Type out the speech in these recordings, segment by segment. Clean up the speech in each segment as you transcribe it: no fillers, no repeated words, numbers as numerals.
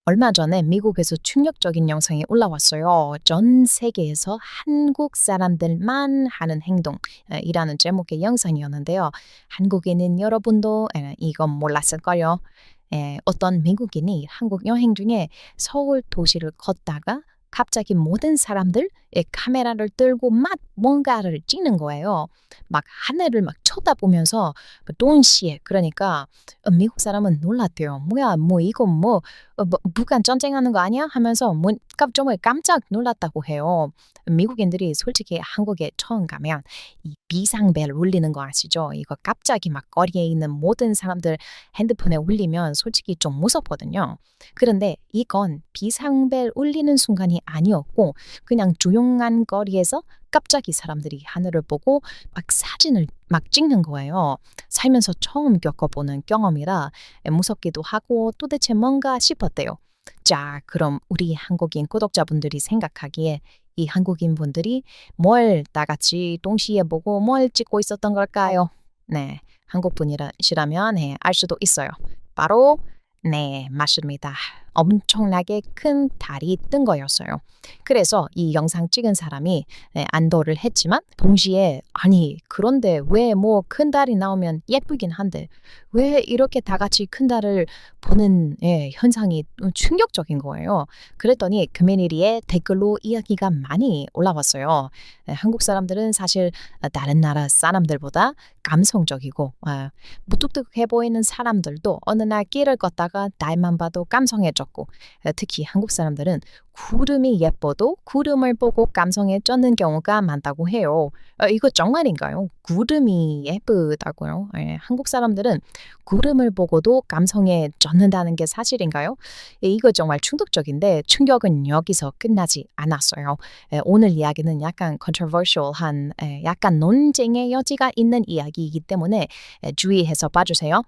얼마 전에 미국에서 충격적인 영상이 올라왔어요. 전 세계에서 한국 사람들만 하는 행동이라는 제목의 영상이었는데요. 한국인인 여러분도 이건 몰랐을걸요. 어떤 미국인이 한국 여행 중에 서울 도시를 걷다가 갑자기 모든 사람들 카메라를 들고 막 뭔가를 찍는 거예요. 막 하늘을 막 쳐다보면서 동시에 그러니까 미국 사람은 놀랐대요. 뭐야, 뭐 이거 뭐 북한 전쟁하는 거 아니야? 하면서 정말 깜짝 놀랐다고 해요. 미국인들이 솔직히 한국에 처음 가면 이 비상벨 울리는 거 아시죠? 이거 갑자기 막 거리에 있는 모든 사람들 핸드폰에 울리면 솔직히 좀 무섭거든요. 그런데 이건 비상벨 울리는 순간이 아니었고 그냥 조용한 거리에서 갑자기 사람들이 하늘을 보고 막 사진을 막 찍는 거예요. 살면서 처음 겪어보는 경험이라 무섭기도 하고 도대체 뭔가 싶었대요. 자, 그럼 우리 한국인 구독자분들이 생각하기에 이 한국인 분들이 뭘 다 같이 동시에 보고 뭘 찍고 있었던 걸까요? 네, 한국 분이시라면 알 수도 있어요. 바로 네, 맞습니다. 엄청나게 큰 달이 뜬 거였어요. 그래서 이 영상 찍은 사람이 안도를 했지만 동시에 아니 그런데 왜 뭐 큰 달이 나오면 예쁘긴 한데 왜 이렇게 다 같이 큰 달을 보는 현상이 충격적인 거예요. 그랬더니 커뮤니티에 댓글로 이야기가 많이 올라왔어요. 한국 사람들은 사실 다른 나라 사람들보다 감성적이고 무뚝뚝해 보이는 사람들도 어느 날 길을 걷다가 날만 봐도 감성해졌고 특히 한국 사람들은 구름이 예뻐도 구름을 보고 감성에 젖는 경우가 많다고 해요. 이거 정말인가요? 구름이 예쁘다고요? 한국 사람들은 구름을 보고도 감성에 젖는다는 게 사실인가요? 이거 정말 충격적인데 충격은 여기서 끝나지 않았어요. 오늘 이야기는 약간 controversial한 약간 논쟁의 여지가 있는 이야기이기 때문에 주의해서 봐주세요.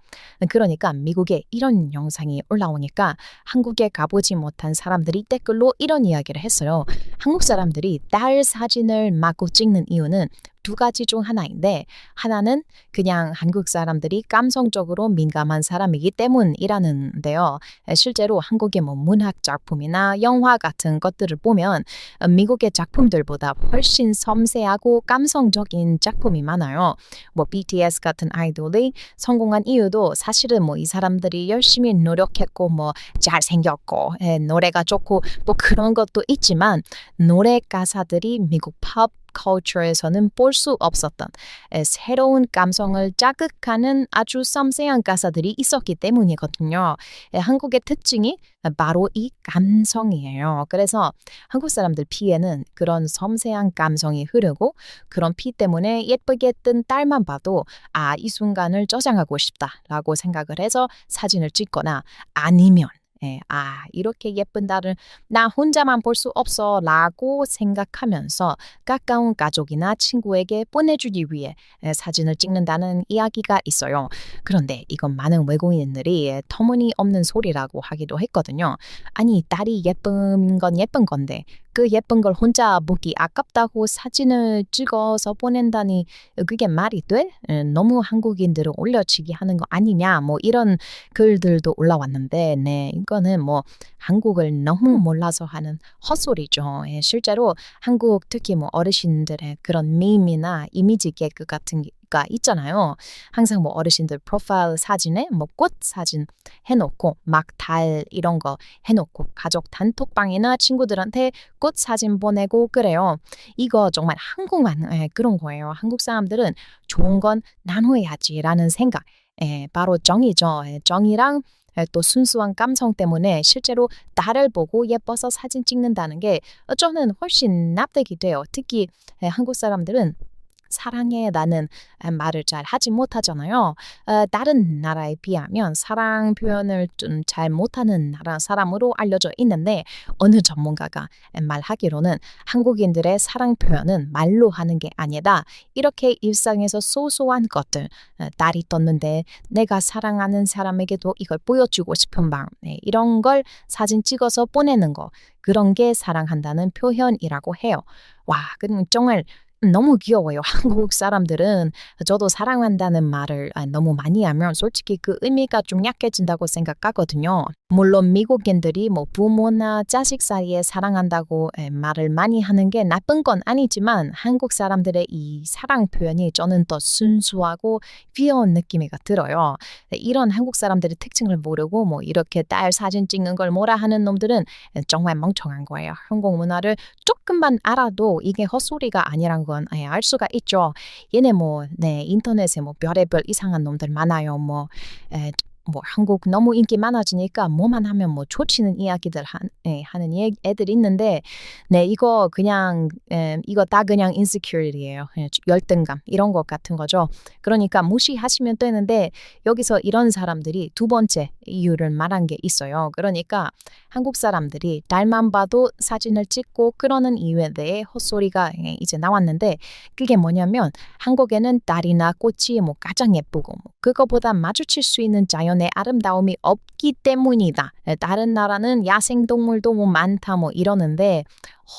그러니까 미국에 이런 영상이 올라오니까 한국에 가보지 못한 사람들이 댓글로 이런 이야기를 했어요. 한국 사람들이 달 사진을 마구 찍는 이유는 두 가지 중 하나인데 하나는 그냥 한국 사람들이 감성적으로 민감한 사람이기 때문이라는데요. 실제로 한국의 뭐 문학 작품이나 영화 같은 것들을 보면 미국의 작품들보다 훨씬 섬세하고 감성적인 작품이 많아요. 뭐 BTS 같은 아이돌이 성공한 이유도 사실은 뭐 이 사람들이 열심히 노력했고 뭐 잘생겼고 노래가 좋고 뭐 그런 것도 있지만 노래 가사들이 미국 팝 culture에서는 볼 수 없었던 새로운 감성을 자극하는 아주 섬세한 가사들이 있었기 때문이거든요. 한국의 특징이 바로 이 감성이에요. 그래서 한국 사람들 피에는 그런 섬세한 감성이 흐르고 그런 피 때문에 예쁘게 뜬 딸만 봐도 이 순간을 저장하고 싶다라고 생각을 해서 사진을 찍거나 아니면 이렇게 예쁜 달을 나 혼자만 볼 수 없어 라고 생각하면서 가까운 가족이나 친구에게 보내주기 위해 사진을 찍는다는 이야기가 있어요. 그런데 이건 많은 외국인들이 터무니없는 소리라고 하기도 했거든요. 아니, 딸이 예쁜 건 예쁜 건데 그 예쁜 걸 혼자 보기 아깝다고 사진을 찍어서 보낸다니 그게 말이 돼? 너무 한국인들을 올려치기 하는 거 아니냐 뭐 이런 글들도 올라왔는데 이거는 뭐 한국을 너무 몰라서 하는 헛소리죠. 실제로 한국 특히 뭐 어르신들의 그런 밈이나 이미지 개그 같은 가 있잖아요. 항상 뭐 어르신들 프로파일 사진에 뭐 꽃 사진 해놓고 막 달 이런 거 해놓고 가족 단톡방이나 친구들한테 꽃 사진 보내고 그래요. 이거 정말 한국만 그런 거예요. 한국 사람들은 좋은 건 나눠야지라는 생각. 바로 정이죠. 정이랑 또 순수한 감성 때문에 실제로 달을 보고 예뻐서 사진 찍는다는 게 저는 훨씬 납득이 돼요. 특히 한국 사람들은 사랑해 라는 말을 잘 하지 못하잖아요. 다른 나라에 비하면 사랑 표현을 좀 잘 못하는 나라 사람으로 알려져 있는데 어느 전문가가 말하기로는 한국인들의 사랑 표현은 말로 하는 게 아니다. 이렇게 일상에서 소소한 것들, 달이 떴는데 내가 사랑하는 사람에게도 이걸 보여주고 싶은 마음, 이런 걸 사진 찍어서 보내는 거, 그런 게 사랑한다는 표현이라고 해요. 와, 그럼 정말 너무 귀여워요. 한국 사람들은 저도 사랑한다는 말을 너무 많이 하면 솔직히 그 의미가 좀 약해진다고 생각하거든요. 물론 미국인들이 뭐 부모나 자식 사이에 사랑한다고 말을 많이 하는 게 나쁜 건 아니지만 한국 사람들의 이 사랑 표현이 저는 더 순수하고 귀여운 느낌이 들어요. 이런 한국 사람들의 특징을 모르고 뭐 이렇게 딸 사진 찍는 걸 뭐라 하는 놈들은 정말 멍청한 거예요. 한국 문화를 조금만 알아도 이게 헛소리가 아니란 건 알 수가 있죠. 얘네 인터넷에 별의별 이상한 놈들 많아요. 한국 너무 인기 많아지니까 뭐만 하면 좋치는 이야기들 하는 애들 있는데, 이거 그냥, 이거 다 그냥 insecurity예요. 그냥 열등감, 이런 것 같은 거죠. 그러니까 무시하시면 되는데, 여기서 이런 사람들이 두 번째 이유를 말한 게 있어요. 그러니까 한국 사람들이 달만 봐도 사진을 찍고 그러는 이유에 대해 헛소리가 이제 나왔는데, 그게 뭐냐면 한국에는 달이나 꽃이 가장 예쁘고 그거보다 마주칠 수 있는 자연의 아름다움이 없기 때문이다. 다른 나라는 야생동물도 많다 이러는데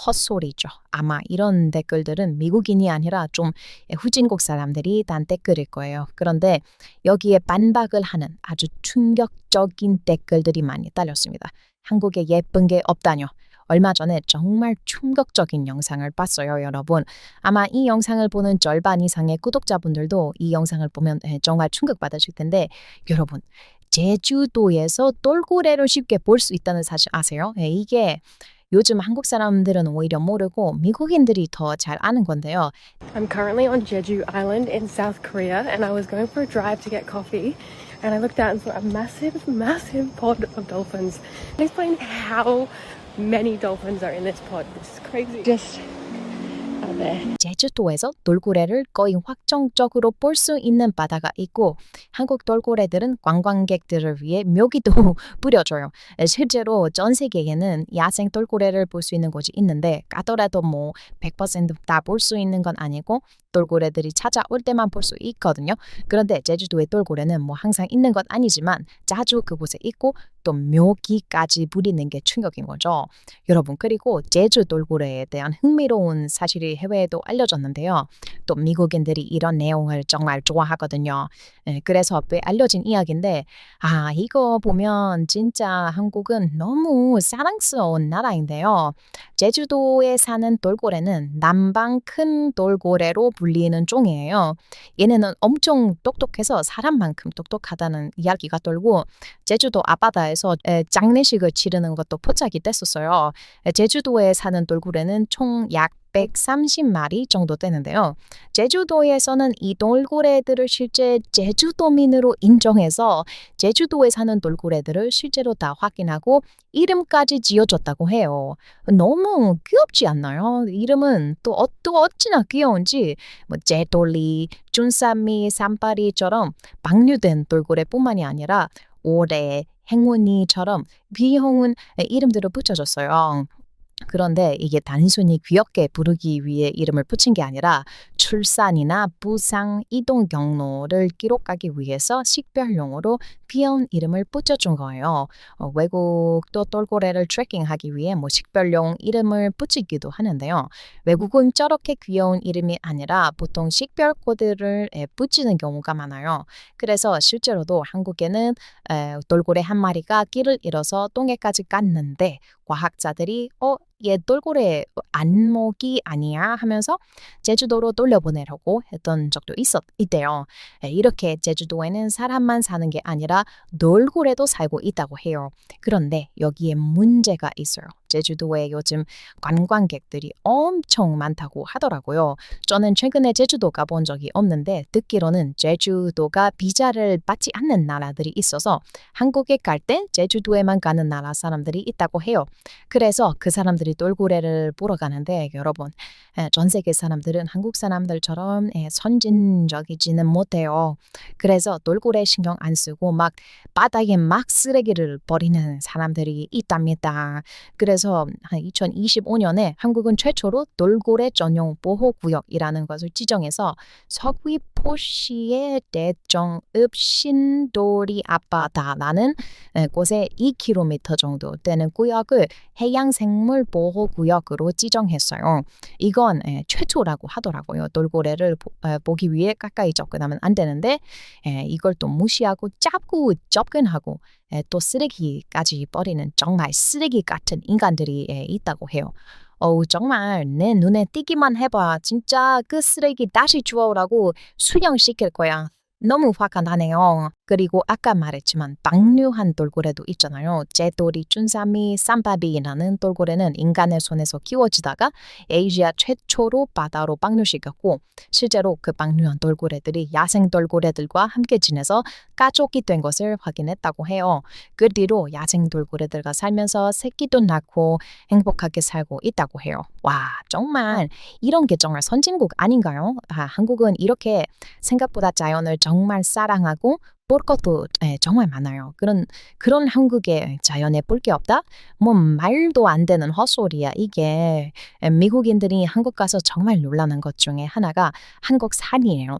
헛소리죠. 아마 이런 댓글들은 미국인이 아니라 좀 후진국 사람들이 단 댓글일 거예요. 그런데 여기에 반박을 하는 아주 충격적인 댓글들이 많이 달렸습니다. 한국에 예쁜 게 없다뇨. 얼마 전에 정말 충격적인 영상을 봤어요, 여러분. 아마 이 영상을 보는 절반 이상의 구독자분들도 이 영상을 보면 정말 충격받으실 텐데, 여러분, 제주도에서 돌고래를 쉽게 볼 수 있다는 사실 아세요? 이게 요즘 한국 사람들은 오히려 모르고 미국인들이 더 잘 아는 건데요. I'm currently on Jeju Island in South Korea and I was going for a drive to get coffee and I looked out and saw a massive, massive pod of dolphins. Can you explain how many dolphins are in this pod? This is crazy. Just out there. 제주도에서 돌고래를 거의 확정적으로 볼 수 있는 바다가 있고 한국 돌고래들은 관광객들을 위해 묘기도 뿌려줘요. 실제로 전 세계에는 야생 돌고래를 볼 수 있는 곳이 있는데 가더라도 100%다 볼 수 있는 건 아니고 돌고래들이 찾아올 때만 볼 수 있거든요. 그런데 제주도의 돌고래는 항상 있는 건 아니지만 자주 그곳에 있고 또 묘기까지 부리는 게 충격인 거죠. 여러분, 그리고 제주 돌고래에 대한 흥미로운 사실이 해외에도 알려졌는데요. 또 미국인들이 이런 내용을 정말 좋아하거든요. 그래서 알려진 이야기인데 이거 보면 진짜 한국은 너무 사랑스러운 나라인데요. 제주도에 사는 돌고래는 남방 큰 돌고래로 불리는 종이에요. 얘네는 엄청 똑똑해서 사람만큼 똑똑하다는 이야기가 돌고 제주도 앞바다에서 장례식을 치르는 것도 포착이 됐었어요. 제주도에 사는 돌고래는 총 약 130마리 정도 되는데요. 제주도에서는 이 돌고래들을 실제 제주도민으로 인정해서 제주도에 사는 돌고래들을 실제로 다 확인하고 이름까지 지어줬다고 해요. 너무 귀엽지 않나요? 이름은 또 어찌나 귀여운지 제돌리, 준삼미, 산파리처럼 방류된 돌고래뿐만이 아니라 오래, 행운이처럼 귀여운 이름들을 붙여줬어요. 그런데 이게 단순히 귀엽게 부르기 위해 이름을 붙인 게 아니라 출산이나 부상, 이동 경로를 기록하기 위해서 식별용으로 귀여운 이름을 붙여준 거예요. 외국도 돌고래를 트래킹하기 위해 식별용 이름을 붙이기도 하는데요. 외국은 저렇게 귀여운 이름이 아니라 보통 식별 코드를 붙이는 경우가 많아요. 그래서 실제로도 한국에는 돌고래 한 마리가 길을 잃어서 똥에까지 갔는데 과학자들이 얘 돌고래 안목이 아니야 하면서 제주도로 돌려보내려고 했던 적도 있대요. 이렇게 제주도에는 사람만 사는 게 아니라 돌고래도 살고 있다고 해요. 그런데 여기에 문제가 있어요. 제주도에 요즘 관광객들이 엄청 많다고 하더라고요. 저는 최근에 제주도 가본 적이 없는데 듣기로는 제주도가 비자를 받지 않는 나라들이 있어서 한국에 갈 때 제주도에만 가는 나라 사람들이 있다고 해요. 그래서 그 사람들이 돌고래를 보러 가는데 여러분, 전 세계 사람들은 한국 사람들처럼 선진적이지는 못해요. 그래서 돌고래 신경 안 쓰고 바다에 쓰레기를 버리는 사람들이 있답니다. 그래서 그래서 한 2025년에 한국은 최초로 돌고래 전용 보호구역이라는 것을 지정해서 서귀포시의 대정읍 신도리 앞바다라는 곳에 2km 정도 되는 구역을 해양생물보호구역으로 지정했어요. 이건 최초라고 하더라고요. 돌고래를 보기 위해 가까이 접근하면 안 되는데 이걸 또 무시하고 자꾸 접근하고 또 쓰레기까지 버리는 정말 쓰레기 같은 인간들이 있다고 해요. 정말 내 눈에 띄기만 해봐. 진짜 그 쓰레기 다시 주워오라고 수령시킬 거야. 너무 화가 나네요. 그리고 아까 말했지만 방류한 돌고래도 있잖아요. 째돌이, 쭌사미, 쌈바비라는 돌고래는 인간의 손에서 키워지다가 아시아 최초로 바다로 방류시켰고 실제로 그 방류한 돌고래들이 야생 돌고래들과 함께 지내서 가족이 된 것을 확인했다고 해요. 그 뒤로 야생 돌고래들과 살면서 새끼도 낳고 행복하게 살고 있다고 해요. 와, 정말 이런 게 정말 선진국 아닌가요? 한국은 이렇게 생각보다 자연을 정말 사랑하고 볼 것도 정말 많아요. 그런 한국에 자연에 볼 게 없다? 뭐 말도 안 되는 헛소리야. 이게 미국인들이 한국 가서 정말 놀라는 것 중에 하나가 한국 산이에요.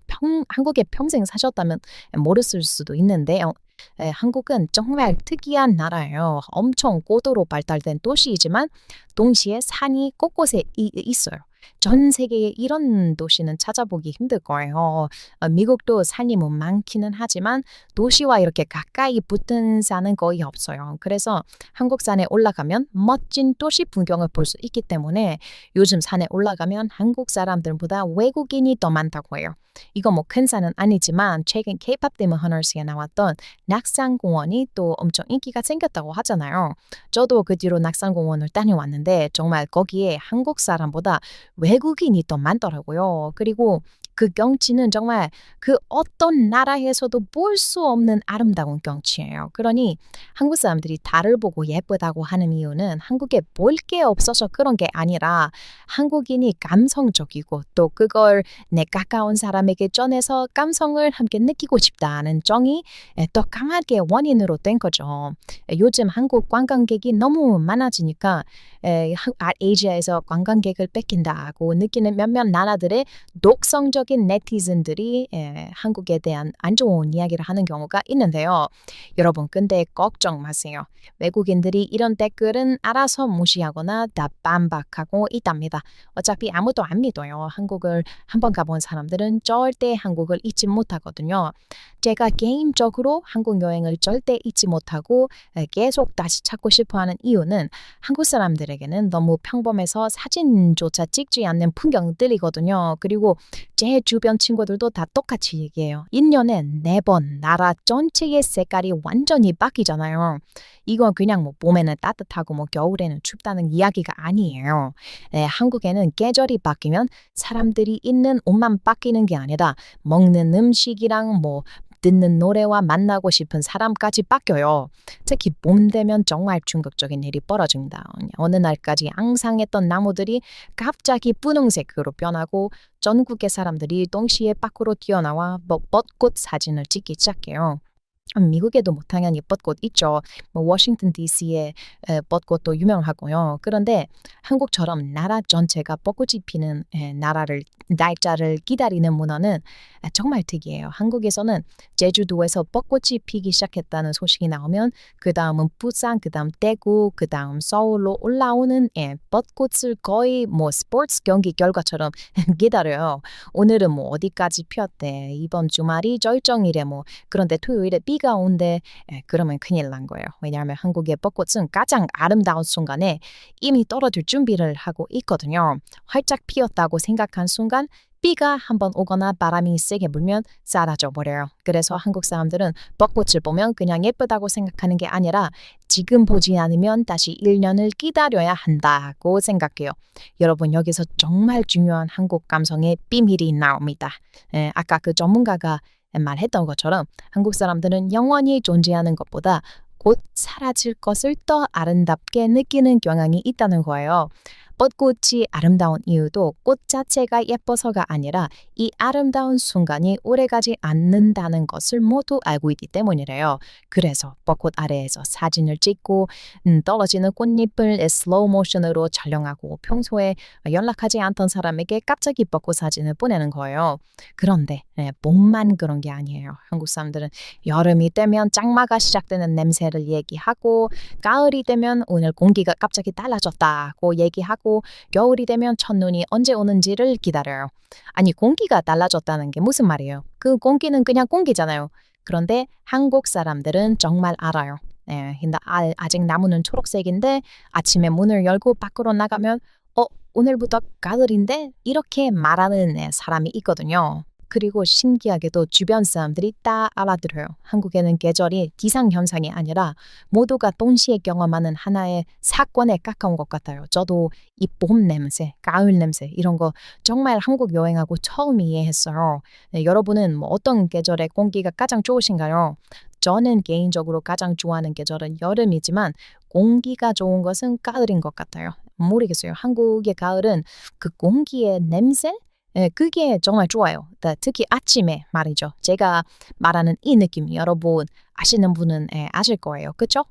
한국에 평생 사셨다면 모르실 수도 있는데요. 한국은 정말 특이한 나라예요. 엄청 고도로 발달된 도시이지만 동시에 산이 곳곳에 있어요. 전 세계에 이런 도시는 찾아보기 힘들 거예요. 미국도 산이 뭐 많기는 하지만 도시와 이렇게 가까이 붙은 산은 거의 없어요. 그래서 한국 산에 올라가면 멋진 도시 풍경을 볼 수 있기 때문에 요즘 산에 올라가면 한국 사람들보다 외국인이 더 많다고 해요. 이거 뭐 큰 산은 아니지만 최근 K-pop 데몬 허너스에 나왔던 낙산공원이 또 엄청 인기가 생겼다고 하잖아요. 저도 그 뒤로 낙산공원을 다녀왔는데 정말 거기에 한국 사람보다 외국인이 더 많더라고요. 그리고 그 경치는 정말 그 어떤 나라에서도 볼 수 없는 아름다운 경치예요. 그러니 한국 사람들이 달을 보고 예쁘다고 하는 이유는 한국에 볼 게 없어서 그런 게 아니라 한국인이 감성적이고 또 그걸 내 가까운 사람에게 전해서 감성을 함께 느끼고 싶다는 정이 더 강하게 원인으로 된 거죠. 요즘 한국 관광객이 너무 많아지니까 아시아에서 관광객을 뺏긴다고 느끼는 몇몇 나라들의 독성적인 네티즌들이 한국에 대한 안 좋은 이야기를 하는 경우가 있는데요. 여러분 근데 걱정 마세요. 외국인들이 이런 댓글은 알아서 무시하거나 다 반박하고 있답니다. 어차피 아무도 안 믿어요. 한국을 한번 가본 사람들은 절대 한국을 잊지 못하거든요. 제가 개인적으로 한국 여행을 절대 잊지 못하고 계속 다시 찾고 싶어하는 이유는 한국 사람들에게는 너무 평범해서 사진조차 찍지 않는 풍경들이거든요. 그리고 제 주변 친구들도 다 똑같이 얘기해요. 1년에 4번 나라 전체의 색깔이 완전히 바뀌잖아요. 이건 그냥 뭐 봄에는 따뜻하고 뭐 겨울에는 춥다는 이야기가 아니에요. 한국에는 계절이 바뀌면 사람들이 있는 옷만 바뀌는 게 아니라 먹는 음식이랑 뭐 듣는 노래와 만나고 싶은 사람까지 바뀌어요. 특히 봄 되면 정말 충격적인 일이 벌어진다. 어느 날까지 앙상했던 나무들이 갑자기 분홍색으로 변하고 전국의 사람들이 동시에 밖으로 뛰어나와 벚꽃 사진을 찍기 시작해요. 미국에도 뭐 당연히 벚꽃 있죠. 뭐 워싱턴 DC의 벚꽃도 유명하고요. 그런데 한국처럼 나라 전체가 벚꽃이 피는 날짜를 기다리는 문화는 정말 특이해요. 한국에서는 제주도에서 벚꽃이 피기 시작했다는 소식이 나오면 그 다음은 부산, 그 다음 대구, 그 다음 서울로 올라오는 벚꽃을 거의 뭐 스포츠 경기 결과처럼 기다려요. 오늘은 뭐 어디까지 피었대. 이번 주말이 절정이래 뭐. 그런데 토요일에 비가 온대. 그러면 큰일 난 거예요. 왜냐하면 한국의 벚꽃은 가장 아름다운 순간에 이미 떨어질 준비를 하고 있거든요. 활짝 피었다고 생각한 순간 비가 한번 오거나 바람이 세게 불면 사라져 버려요. 그래서 한국 사람들은 벚꽃을 보면 그냥 예쁘다고 생각하는 게 아니라 지금 보지 않으면 다시 1년을 기다려야 한다고 생각해요. 여러분 여기서 정말 중요한 한국 감성의 비밀이 나옵니다. 아까 그 전문가가 말했던 것처럼 한국 사람들은 영원히 존재하는 것보다 곧 사라질 것을 더 아름답게 느끼는 경향이 있다는 거예요. 벚꽃이 아름다운 이유도 꽃 자체가 예뻐서가 아니라 이 아름다운 순간이 오래가지 않는다는 것을 모두 알고 있기 때문이래요. 그래서 벚꽃 아래에서 사진을 찍고 떨어지는 꽃잎을 슬로우 모션으로 촬영하고 평소에 연락하지 않던 사람에게 갑자기 벚꽃 사진을 보내는 거예요. 그런데 봄만 그런 게 아니에요. 한국 사람들은 여름이 되면 장마가 시작되는 냄새를 얘기하고 가을이 되면 오늘 공기가 갑자기 달라졌다고 얘기하고 겨울이 되면 첫눈이 언제 오는지를 기다려요. 아니 공기가 달라졌다는 게 무슨 말이에요? 그 공기는 그냥 공기잖아요. 그런데 한국 사람들은 정말 알아요. 근데 아직 나무는 초록색인데 아침에 문을 열고 밖으로 나가면 오늘부터 가을인데 이렇게 말하는 사람이 있거든요. 그리고 신기하게도 주변 사람들이 다 알아들어요. 한국에는 계절이 기상현상이 아니라 모두가 동시에 경험하는 하나의 사건에 가까운 것 같아요. 저도 이 봄 냄새, 가을 냄새 이런 거 정말 한국 여행하고 처음 이해했어요. 여러분은 뭐 어떤 계절의 공기가 가장 좋으신가요? 저는 개인적으로 가장 좋아하는 계절은 여름이지만 공기가 좋은 것은 가을인 것 같아요. 모르겠어요. 한국의 가을은 그 공기의 냄새? 그게 정말 좋아요. 특히 아침에 말이죠. 제가 말하는 이 느낌 여러분 아시는 분은 아실 거예요. 그렇죠?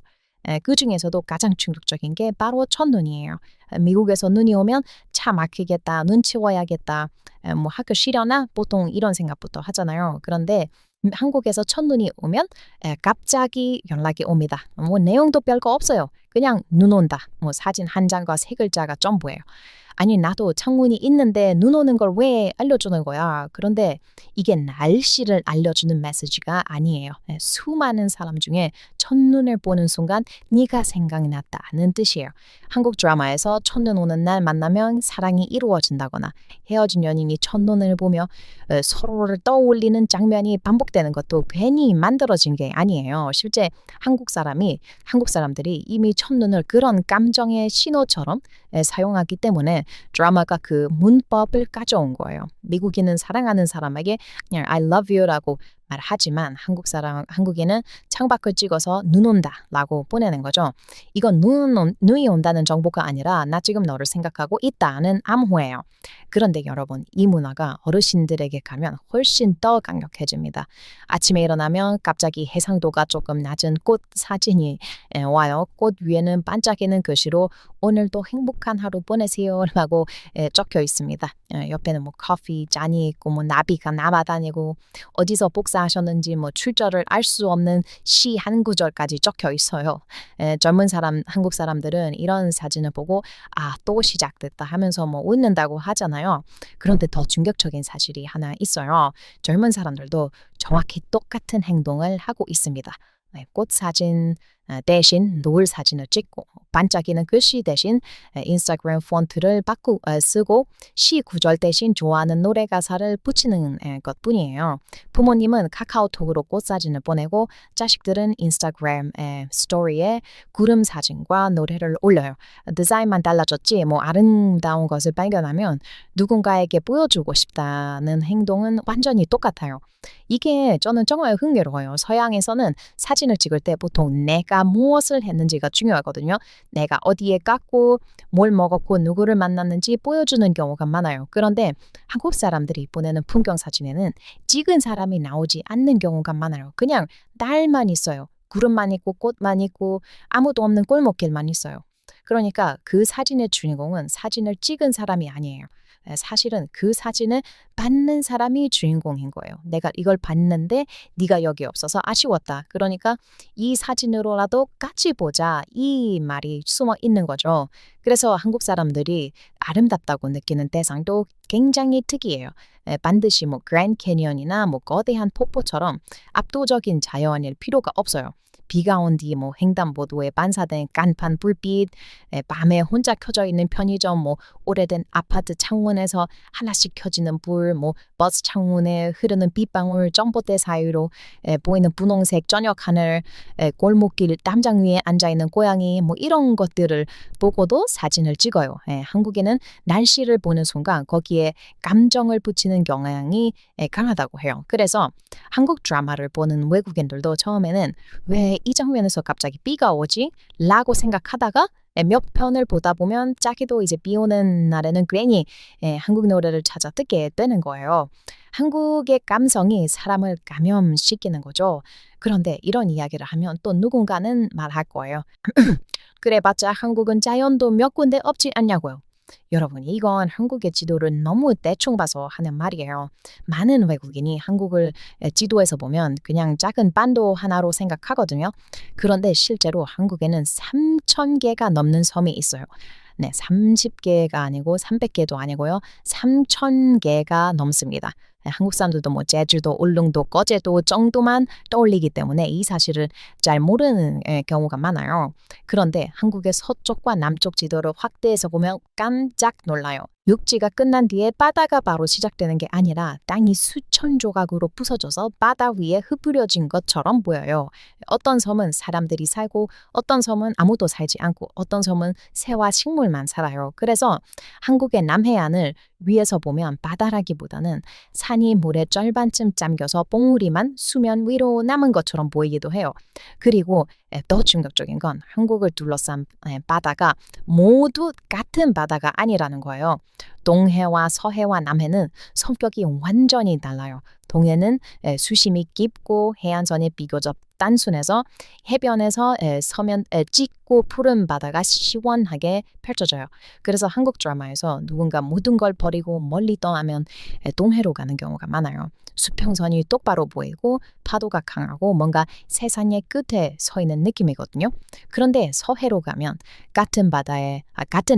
그 중에서도 가장 충격적인 게 바로 첫눈이에요. 미국에서 눈이 오면 차 막히겠다, 눈 치워야겠다, 뭐 학교 쉬려나 보통 이런 생각부터 하잖아요. 그런데 한국에서 첫눈이 오면 갑자기 연락이 옵니다. 뭐 내용도 별거 없어요. 그냥 눈 온다. 뭐 사진 한 장과 세 글자가 전부예요. 아니 나도 창문이 있는데 눈 오는 걸 왜 알려주는 거야? 그런데 이게 날씨를 알려주는 메시지가 아니에요. 수많은 사람 중에 첫눈을 보는 순간 네가 생각이 났다는 뜻이에요. 한국 드라마에서 첫눈 오는 날 만나면 사랑이 이루어진다거나 헤어진 연인이 첫눈을 보며 서로를 떠올리는 장면이 반복되는 것도 괜히 만들어진 게 아니에요. 실제 한국 사람들이 이미 첫눈을 그런 감정의 신호처럼 사용하기 때문에 드라마가 그 문법을 가져온 거예요. 미국인은 사랑하는 사람에게 그냥 I love you라고 말하지만 한국인은 창밖을 찍어서 눈 온다라고 보내는 거죠. 이건 눈이 온다는 정보가 아니라 나 지금 너를 생각하고 있다는 암호예요. 그런데 여러분 이 문화가 어르신들에게 가면 훨씬 더 강력해집니다. 아침에 일어나면 갑자기 해상도가 조금 낮은 꽃 사진이 와요. 꽃 위에는 반짝이는 글씨로 오늘도 행복한 하루 보내세요 라고 적혀 있습니다. 옆에는 뭐 커피 잔이 있고 뭐 나비가 날아다니고 어디서 복사하셨는지 뭐 출처를 알 수 없는 시 한 구절까지 적혀 있어요. 젊은 한국 사람들은 이런 사진을 보고 또 시작됐다 하면서 뭐 웃는다고 하잖아요. 그런데 더 충격적인 사실이 하나 있어요. 젊은 사람들도 정확히 똑같은 행동을 하고 있습니다. 꽃 사진 대신 노을 사진을 찍고 반짝이는 글씨 대신 인스타그램 폰트를 쓰고 시 구절 대신 좋아하는 노래 가사를 붙이는 것뿐이에요. 부모님은 카카오톡으로 꽃 사진을 보내고 자식들은 인스타그램 스토리에 구름 사진과 노래를 올려요. 디자인만 달라졌지 뭐 아름다운 것을 발견하면 누군가에게 보여주고 싶다는 행동은 완전히 똑같아요. 이게 저는 정말 흥미로워요. 서양에서는 사진을 찍을 때 보통 내가 무엇을 했는지가 중요하거든요. 내가 어디에 갔고 뭘 먹었고 누구를 만났는지 보여주는 경우가 많아요. 그런데 한국 사람들이 보내는 풍경 사진에는 찍은 사람이 나오지 않는 경우가 많아요. 그냥 날만 있어요. 구름만 있고 꽃만 있고 아무도 없는 골목길만 있어요. 그러니까 그 사진의 주인공은 사진을 찍은 사람이 아니에요. 사실은 그 사진을 받는 사람이 주인공인 거예요. 내가 이걸 봤는데 네가 여기 없어서 아쉬웠다. 그러니까 이 사진으로라도 같이 보자. 이 말이 숨어 있는 거죠. 그래서 한국 사람들이 아름답다고 느끼는 대상도 굉장히 특이해요. 반드시 뭐 그랜드 캐니언이나 뭐 거대한 폭포처럼 압도적인 자연일 필요가 없어요. 비가 온 뒤 뭐 횡단보도에 반사된 간판 불빛, 밤에 혼자 켜져 있는 편의점, 뭐 오래된 아파트 창문에서 하나씩 켜지는 불, 뭐 버스 창문에 흐르는 빗방울, 점퍼대 사이로 보이는 분홍색 저녁 하늘, 골목길 담장 위에 앉아 있는 고양이, 뭐 이런 것들을 보고도 사진을 찍어요. 한국에는 날씨를 보는 순간 거기에 감정을 붙이는 경향이 강하다고 해요. 그래서 한국 드라마를 보는 외국인들도 처음에는 왜 이 장면에서 갑자기 비가 오지? 라고 생각하다가 몇 편을 보다 보면 자기도 이제 비 오는 날에는 괜히 한국 노래를 찾아 듣게 되는 거예요. 한국의 감성이 사람을 감염시키는 거죠. 그런데 이런 이야기를 하면 또 누군가는 말할 거예요. 그래봤자 한국은 자연도 몇 군데 없지 않냐고요. 여러분, 이건 한국의 지도를 너무 대충 봐서 하는 말이에요. 많은 외국인이 한국을 지도에서 보면 그냥 작은 반도 하나로 생각하거든요. 그런데 실제로 한국에는 3,000개가 넘는 섬이 있어요. 네, 30개가 아니고 300개도 아니고요. 3,000개가 넘습니다. 한국 사람들도 뭐 제주도, 울릉도, 거제도 정도만 떠올리기 때문에 이 사실을 잘 모르는 경우가 많아요. 그런데 한국의 서쪽과 남쪽 지도를 확대해서 보면 깜짝 놀라요. 육지가 끝난 뒤에 바다가 바로 시작되는 게 아니라 땅이 수천 조각으로 부서져서 바다 위에 흩뿌려진 것처럼 보여요. 어떤 섬은 사람들이 살고 어떤 섬은 아무도 살지 않고 어떤 섬은 새와 식물만 살아요. 그래서 한국의 남해안을 위에서 보면 바다라기보다는 산이 물의 절반쯤 잠겨서 봉우리만 수면 위로 남은 것처럼 보이기도 해요. 그리고 더 충격적인 건 한국을 둘러싼 바다가 모두 같은 바다가 아니라는 거예요. 동해와 서해와 남해는 성격이 완전히 달라요. 동해는 수심이 깊고 해안선이 비교적 단순해서 해변에서 서면 짙고 푸른 바다가 시원하게 펼쳐져요. 그래서 한국 드라마에서 누군가 모든 걸 버리고 멀리 떠나면 동해로 가는 경우가 많아요. 수평선이 똑바로 보이고 파도가 강하고 뭔가 세상의 끝에 서 있는 느낌이거든요. 그런데 서해로 가면 같은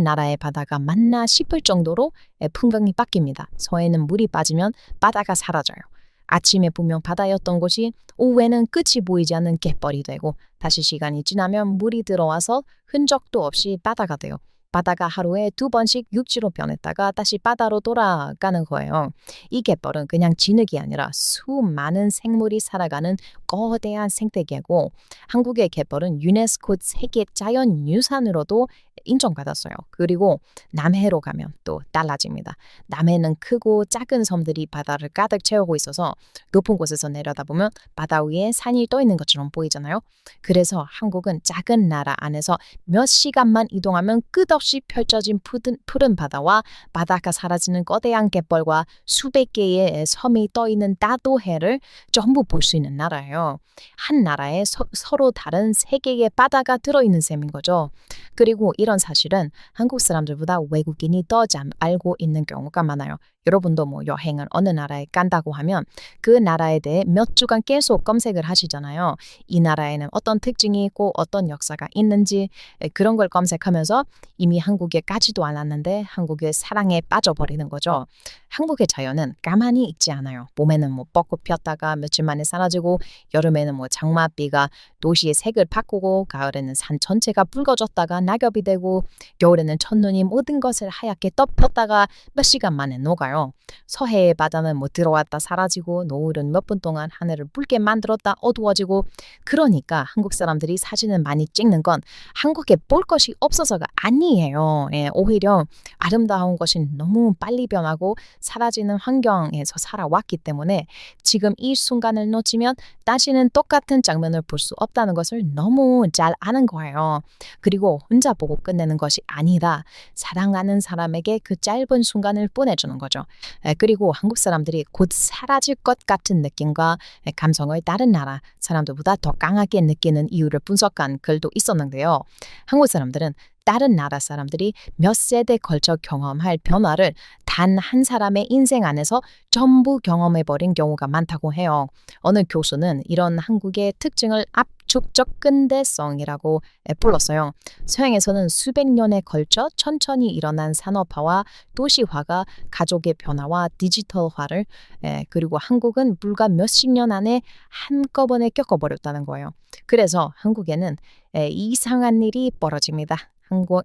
나라의 바다가 맞나 싶을 정도로 풍경이 바뀝니다. 서해는 물이 빠지면 바다가 사라져요. 아침에 분명 바다였던 곳이 오후에는 끝이 보이지 않는 갯벌이 되고 다시 시간이 지나면 물이 들어와서 흔적도 없이 바다가 돼요. 바다가 하루에 2번씩 육지로 변했다가 다시 바다로 돌아가는 거예요. 이 갯벌은 그냥 진흙이 아니라 수많은 생물이 살아가는 거대한 생태계고 한국의 갯벌은 유네스코 세계 자연유산으로도 인정받았어요. 그리고 남해로 가면 또 달라집니다. 남해는 크고 작은 섬들이 바다를 가득 채우고 있어서 높은 곳에서 내려다보면 바다 위에 산이 떠 있는 것처럼 보이잖아요. 그래서 한국은 작은 나라 안에서 몇 시간만 이동하면 끝없이 펼쳐진 푸른 바다와 바다가 사라지는 거대한 갯벌과 수백 개의 섬이 떠 있는 다도해를 전부 볼 수 있는 나라예요. 한 나라에 서로 다른 세 개의 바다가 들어있는 셈인 거죠. 그리고 이런 사실은 한국 사람들보다 외국인이 더 잘 알고 있는 경우가 많아요. 여러분도 뭐 여행을 어느 나라에 간다고 하면 그 나라에 대해 몇 주간 계속 검색을 하시잖아요. 이 나라에는 어떤 특징이 있고 어떤 역사가 있는지 그런 걸 검색하면서 이미 한국에 가지도 않았는데 한국의 사랑에 빠져버리는 거죠. 한국의 자연은 가만히 있지 않아요. 봄에는 뭐 벚꽃 폈다가 며칠 만에 사라지고 여름에는 뭐 장맛비가 도시의 색을 바꾸고 가을에는 산 전체가 붉어졌다가 낙엽이 되고 겨울에는 첫눈이 모든 것을 하얗게 덮었다가 몇 시간 만에 녹아요. 서해의 바다는 뭐 들어왔다 사라지고 노을은 몇 분 동안 하늘을 붉게 만들었다 어두워지고 그러니까 한국 사람들이 사진을 많이 찍는 건 한국에 볼 것이 없어서가 아니에요. 오히려 아름다운 것이 너무 빨리 변하고 사라지는 환경에서 살아왔기 때문에 지금 이 순간을 놓치면 다시는 똑같은 장면을 볼 수 없다는 것을 너무 잘 아는 거예요. 그리고 혼자 보고 끝내는 것이 아니라 사랑하는 사람에게 그 짧은 순간을 보내주는 거죠. 그리고 한국 사람들이 곧 사라질 것 같은 느낌과 감성을 다른 나라 사람들보다 더 강하게 느끼는 이유를 분석한 글도 있었는데요. 한국 사람들은 다른 나라 사람들이 몇 세대 걸쳐 경험할 변화를 단 한 사람의 인생 안에서 전부 경험해버린 경우가 많다고 해요. 어느 교수는 이런 한국의 특징을 압축적 근대성이라고 불렀어요. 서양에서는 수백 년에 걸쳐 천천히 일어난 산업화와 도시화가 가족의 변화와 디지털화를 그리고 한국은 불과 몇십 년 안에 한꺼번에 겪어버렸다는 거예요. 그래서 한국에는 이상한 일이 벌어집니다.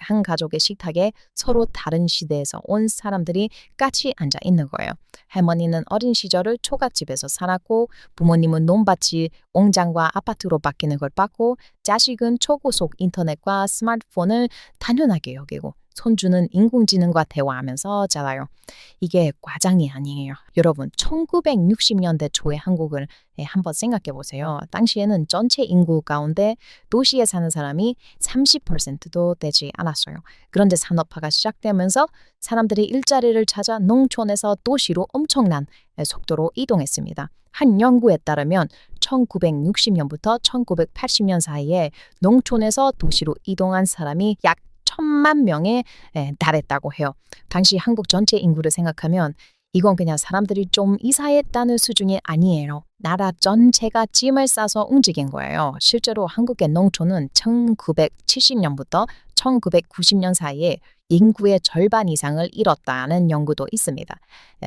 한 가족의 식탁에 서로 다른 시대에서 온 사람들이 같이 앉아 있는 거예요. 할머니는 어린 시절을 초가집에서 살았고 부모님은 논밭이 공장과 아파트로 바뀌는 걸 봤고 자식은 초고속 인터넷과 스마트폰을 당연하게 여기고 손주는 인공지능과 대화하면서 자라요. 이게 과장이 아니에요. 여러분, 1960년대 초의 한국을 한번 생각해 보세요. 당시에는 전체 인구 가운데 도시에 사는 사람이 30%도 되지 않았어요. 그런데 산업화가 시작되면서 사람들이 일자리를 찾아 농촌에서 도시로 엄청난 속도로 이동했습니다. 한 연구에 따르면 1960년부터 1980년 사이에 농촌에서 도시로 이동한 사람이 약 1,000만 명에 달했다고 해요. 당시 한국 전체 인구를 생각하면 이건 그냥 사람들이 좀 이사했다는 수준이 아니에요. 나라 전체가 짐을 싸서 움직인 거예요. 실제로 한국의 농촌은 1970년부터 1990년 사이에 인구의 절반 이상을 잃었다는 연구도 있습니다.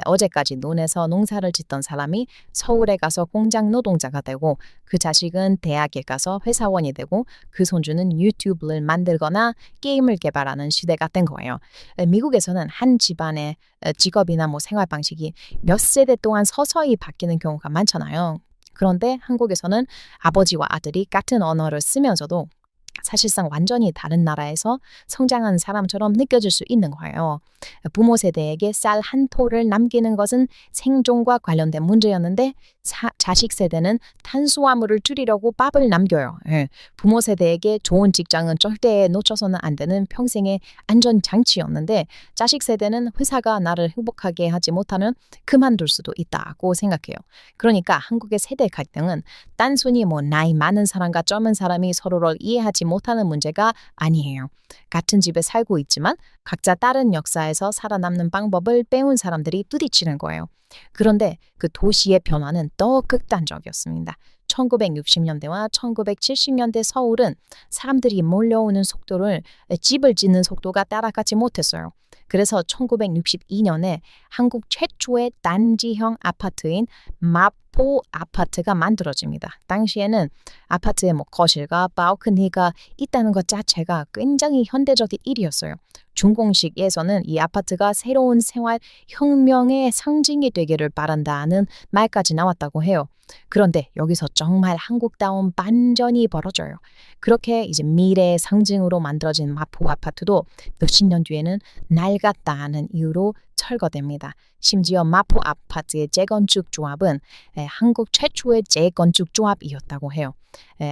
어제까지 논에서 농사를 짓던 사람이 서울에 가서 공장 노동자가 되고 그 자식은 대학에 가서 회사원이 되고 그 손주는 유튜브를 만들거나 게임을 개발하는 시대가 된 거예요. 미국에서는 한 집안의 직업이나 생활 방식이 몇 세대 동안 서서히 바뀌는 경우가 많잖아요. 그런데 한국에서는 아버지와 아들이 같은 언어를 쓰면서도 사실상 완전히 다른 나라에서 성장한 사람처럼 느껴질 수 있는 거예요. 부모 세대에게 쌀 한 토를 남기는 것은 생존과 관련된 문제였는데 자식 세대는 탄수화물을 줄이려고 밥을 남겨요. 부모 세대에게 좋은 직장은 절대 놓쳐서는 안 되는 평생의 안전장치였는데 자식 세대는 회사가 나를 행복하게 하지 못하면 그만둘 수도 있다고 생각해요. 그러니까 한국의 세대 갈등은 단순히 나이 많은 사람과 젊은 사람이 서로를 이해하지 못하는 문제가 아니에요. 같은 집에 살고 있지만 각자 다른 역사에서 살아남는 방법을 배운 사람들이 부딪히는 거예요. 그런데 그 도시의 변화는 더 극단적이었습니다. 1960년대와 1970년대 서울은 사람들이 몰려오는 속도를 집을 짓는 속도가 따라가지 못했어요. 그래서 1962년에 한국 최초의 단지형 아파트인 마포 아파트가 만들어집니다. 당시에는 아파트에 거실과 발코니가 있다는 것 자체가 굉장히 현대적인 일이었어요. 중공식에서는 이 아파트가 새로운 생활 혁명의 상징이 되기를 바란다는 말까지 나왔다고 해요. 그런데 여기서 정말 한국다운 반전이 벌어져요. 그렇게 이제 미래의 상징으로 만들어진 마포 아파트도 몇십 년 뒤에는 낡았다는 이유로 철거됩니다. 심지어 마포 아파트의 재건축 조합은 한국 최초의 재건축 조합이었다고 해요.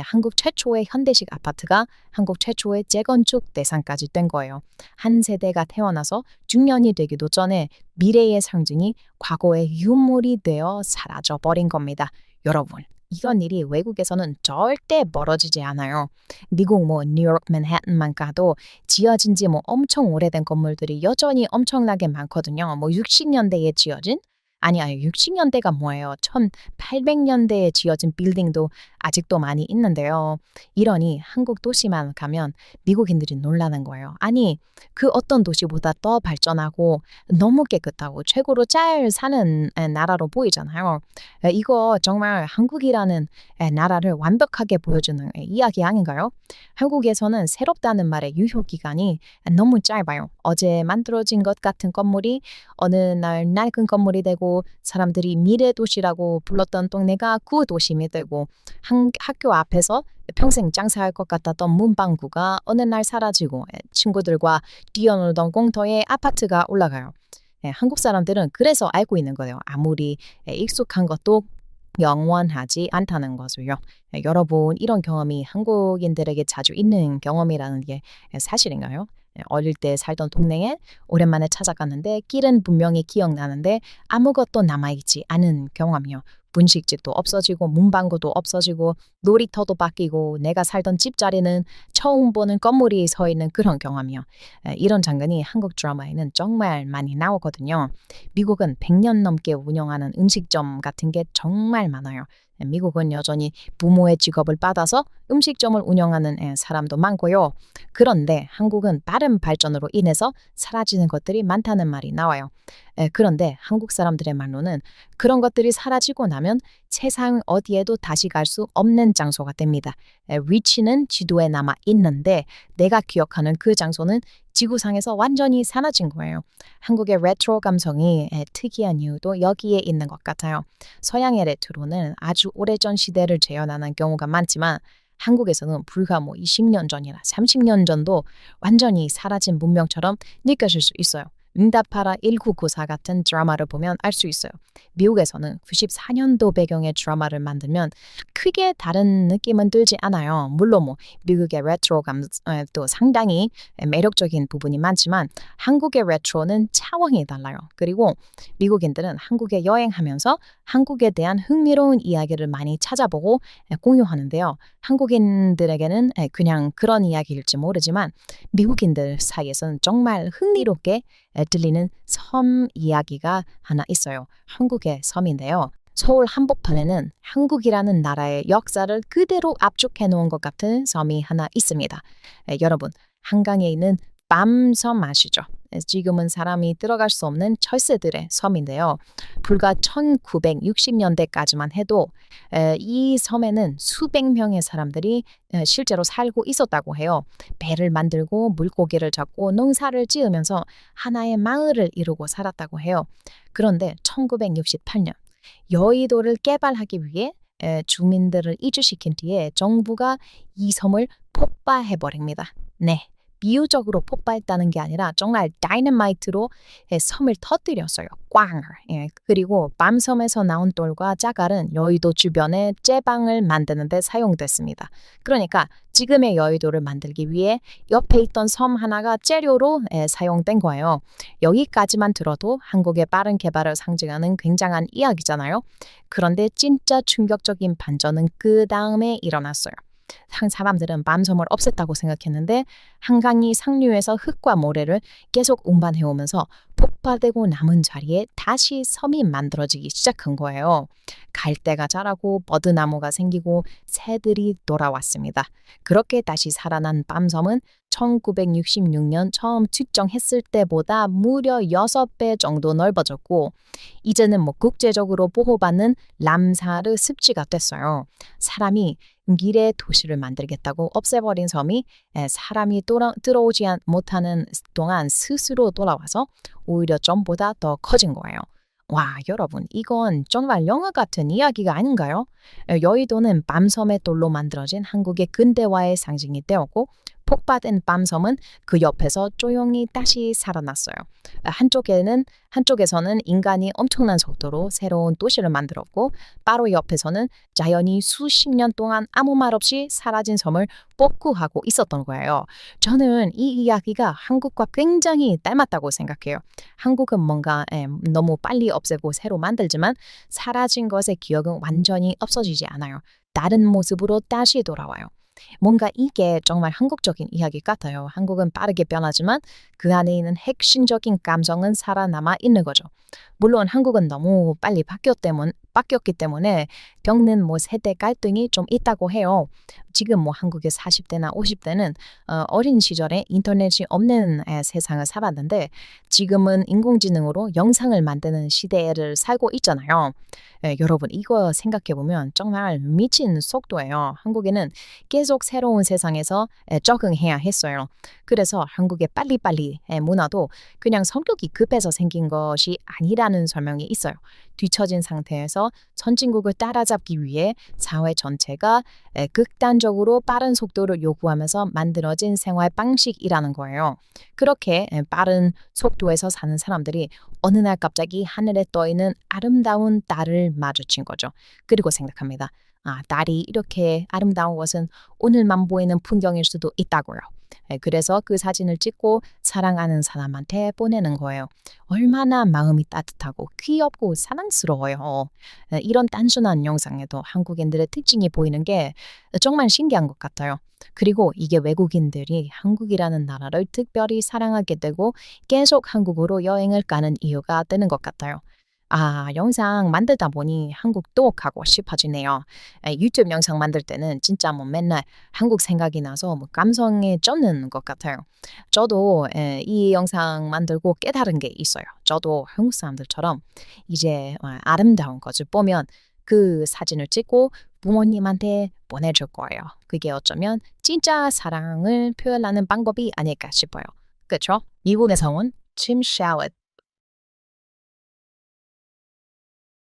한국 최초의 현대식 아파트가 한국 최초의 재건축 대상까지 된 거예요. 한 세대가 태어나서 중년이 되기도 전에 미래의 상징이 과거의 유물이 되어 사라져버린 겁니다. 여러분, 이런 일이 외국에서는 절대 벌어지지 않아요. 미국 뉴욕 맨해튼만 가도 지어진 지 엄청 오래된 건물들이 여전히 엄청나게 많거든요. 60년대에 지어진? 아니요, 60년대가 뭐예요? 1800년대에 지어진 빌딩도 아직도 많이 있는데요. 이러니 한국 도시만 가면 미국인들이 놀라는 거예요. 아니, 그 어떤 도시보다 더 발전하고 너무 깨끗하고 최고로 잘 사는 나라로 보이잖아요. 이거 정말 한국이라는 나라를 완벽하게 보여주는 이야기 아닌가요? 한국에서는 새롭다는 말의 유효기간이 너무 짧아요. 어제 만들어진 것 같은 건물이 어느 날 낡은 건물이 되고 사람들이 미래 도시라고 불렀던 동네가 구도심이 되고 학교 앞에서 평생 장사할 것 같았던 문방구가 어느 날 사라지고 친구들과 뛰어놀던 공터에 아파트가 올라가요. 한국 사람들은 그래서 알고 있는 거예요. 아무리 익숙한 것도 영원하지 않다는 것을요. 여러분, 이런 경험이 한국인들에게 자주 있는 경험이라는 게 사실인가요? 어릴 때 살던 동네에 오랜만에 찾아갔는데 길은 분명히 기억나는데 아무것도 남아있지 않은 경험이요. 분식집도 없어지고 문방구도 없어지고 놀이터도 바뀌고 내가 살던 집자리는 처음 보는 건물이 서 있는 그런 경험이요. 이런 장면이 한국 드라마에는 정말 많이 나오거든요. 미국은 100년 넘게 운영하는 음식점 같은 게 정말 많아요. 미국은 여전히 부모의 직업을 받아서 음식점을 운영하는 사람도 많고요. 그런데 한국은 빠른 발전으로 인해서 사라지는 것들이 많다는 말이 나와요. 그런데 한국 사람들의 말로는 그런 것들이 사라지고 나면 세상 어디에도 다시 갈 수 없는 장소가 됩니다. 위치는 지도에 남아 있는데 내가 기억하는 그 장소는 지구상에서 완전히 사라진 거예요. 한국의 레트로 감성이 특이한 이유도 여기에 있는 것 같아요. 서양의 레트로는 아주 오래전 시대를 재현하는 경우가 많지만 한국에서는 불과 20년 전이나 30년 전도 완전히 사라진 문명처럼 느껴질 수 있어요. 응답하라 1994 같은 드라마를 보면 알 수 있어요. 미국에서는 94년도 배경의 드라마를 만들면 크게 다른 느낌은 들지 않아요. 물론 미국의 레트로감도 상당히 매력적인 부분이 많지만 한국의 레트로는 차원이 달라요. 그리고 미국인들은 한국에 여행하면서 한국에 대한 흥미로운 이야기를 많이 찾아보고 공유하는데요. 한국인들에게는 그냥 그런 이야기일지 모르지만 미국인들 사이에서는 정말 흥미롭게 들리는 섬 이야기가 하나 있어요. 한국의 섬인데요. 서울 한복판에는 한국이라는 나라의 역사를 그대로 압축해 놓은 것 같은 섬이 하나 있습니다. 여러분, 한강에 있는 밤섬 아시죠? 지금은 사람이 들어갈 수 없는 철새들의 섬인데요. 불과 1960년대까지만 해도 이 섬에는 수백 명의 사람들이 실제로 살고 있었다고 해요. 배를 만들고 물고기를 잡고 농사를 지으면서 하나의 마을을 이루고 살았다고 해요. 그런데 1968년 여의도를 개발하기 위해 주민들을 이주시킨 뒤에 정부가 이 섬을 폭파해버립니다. 네. 비유적으로 폭파했다는 게 아니라 정말 다이너마이트로 섬을 터뜨렸어요. 꽝! 그리고 밤섬에서 나온 돌과 자갈은 여의도 주변에 째방을 만드는 데 사용됐습니다. 그러니까 지금의 여의도를 만들기 위해 옆에 있던 섬 하나가 재료로 사용된 거예요. 여기까지만 들어도 한국의 빠른 개발을 상징하는 굉장한 이야기잖아요. 그런데 진짜 충격적인 반전은 그 다음에 일어났어요. 사람들은 밤섬을 없앴다고 생각했는데 한강이 상류에서 흙과 모래를 계속 운반해오면서 폭파되고 남은 자리에 다시 섬이 만들어지기 시작한 거예요. 갈대가 자라고 버드나무가 생기고 새들이 돌아왔습니다. 그렇게 다시 살아난 밤섬은 1966년 처음 측정했을 때보다 무려 6배 정도 넓어졌고 이제는 국제적으로 보호받는 람사르 습지가 됐어요. 사람이 미래 도시를 만들겠다고 없애버린 섬이 사람이 들어오지 못하는 동안 스스로 돌아와서 오히려 전보다 더 커진 거예요. 와, 여러분, 이건 정말 영화 같은 이야기가 아닌가요? 여의도는 밤섬의 돌로 만들어진 한국의 근대화의 상징이 되었고 폭파된 밤섬은 그 옆에서 조용히 다시 살아났어요. 한쪽에서는 인간이 엄청난 속도로 새로운 도시를 만들었고 바로 옆에서는 자연이 수십 년 동안 아무 말 없이 사라진 섬을 복구하고 있었던 거예요. 저는 이 이야기가 한국과 굉장히 닮았다고 생각해요. 한국은 뭔가 너무 빨리 없애고 새로 만들지만 사라진 것의 기억은 완전히 없어지지 않아요. 다른 모습으로 다시 돌아와요. 뭔가 이게 정말 한국적인 이야기 같아요. 한국은 빠르게 변하지만 그 안에 있는 핵심적인 감정은 살아남아 있는 거죠. 물론 한국은 너무 빨리 바뀌었기 때문에 겪는 세대 갈등이 좀 있다고 해요. 지금 한국의 40대나 50대는 어린 시절에 인터넷이 없는 세상을 살았는데 지금은 인공지능으로 영상을 만드는 시대를 살고 있잖아요. 여러분 이거 생각해보면 정말 미친 속도예요. 한국에는 계속 새로운 세상에서 적응해야 했어요. 그래서 한국의 빨리빨리 문화도 그냥 성격이 급해서 생긴 것이 아니라는 설명이 있어요. 뒤처진 상태에서 선진국을 따라잡기 위해 사회 전체가 극단적으로 빠른 속도를 요구하면서 만들어진 생활 방식이라는 거예요. 그렇게 빠른 속도에서 사는 사람들이 어느 날 갑자기 하늘에 떠있는 아름다운 달을 마주친 거죠. 그리고 생각합니다. 달이 이렇게 아름다운 것은 오늘만 보이는 풍경일 수도 있다고요. 그래서 그 사진을 찍고 사랑하는 사람한테 보내는 거예요. 얼마나 마음이 따뜻하고 귀엽고 사랑스러워요. 이런 단순한 영상에도 한국인들의 특징이 보이는 게 정말 신기한 것 같아요. 그리고 이게 외국인들이 한국이라는 나라를 특별히 사랑하게 되고 계속 한국으로 여행을 가는 이유가 되는 것 같아요. 영상 만들다 보니 한국도 가고 싶어지네요. 유튜브 영상 만들 때는 진짜 맨날 한국 생각이 나서 감성에 젖는 것 같아요. 저도 이 영상 만들고 깨달은 게 있어요. 저도 한국 사람들처럼 이제 아름다운 것을 보면 그 사진을 찍고 부모님한테 보내줄 거예요. 그게 어쩌면 진짜 사랑을 표현하는 방법이 아닐까 싶어요. 그렇죠? 미국에서는 침 샤워